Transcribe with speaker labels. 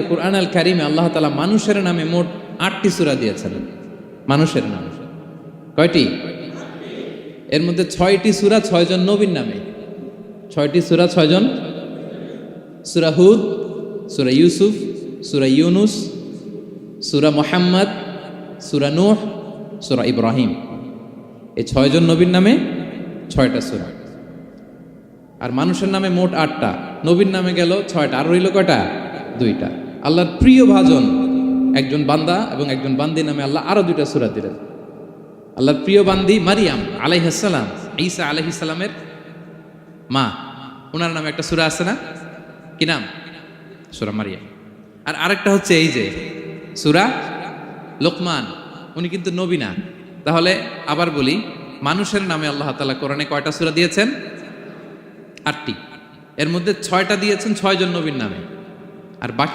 Speaker 1: কুরআন আল কারিমে আল্লাহ তাআলা মানুষের নামে মোট ৮টি সূরা দিয়েছেন। মানুষের নামে কয়টি? এর মধ্যে ৬টি সূরা ৬ জন নবীর নামে। ৬টি সূরা ৬ জন। সূরা হুদ, সূরা ইউসুফ, সূরা ইউনুস, সূরা মুহাম্মদ, সূরা নূহ, সূরা ইব্রাহিম। এই ৬ জন নবীর নামে ৬টা সূরা। আর মানুষের নামে মোট ৮টা, নবীর নামে গেল ৬টা, আর রইল কয়টা? 2টা। আল্লাহর প্রিয় ভাজন একজন বান্দা এবং একজন বান্দি নামে আল্লাহ আরো 2টা সূরা দিলেন। আল্লাহর প্রিয় বান্দি মারিয়াম আলাইহিস সালাম, ঈসা আলাইহিস সালামের মা, ওনার নামে একটা সূরা আছে না? কি নাম? সূরা মারিয়াম। আর আরেকটা হচ্ছে এই যে সূরা লোকমান, উনি কিন্তু নবী না। তাহলে আবার বলি, মানুষের নামে আল্লাহ তাআলা কোরআনে কয়টা সূরা দিয়েছেন? 8টি। এর মধ্যে 6টা দিয়েছেন 6 জন নবীর নামে, আর বাকি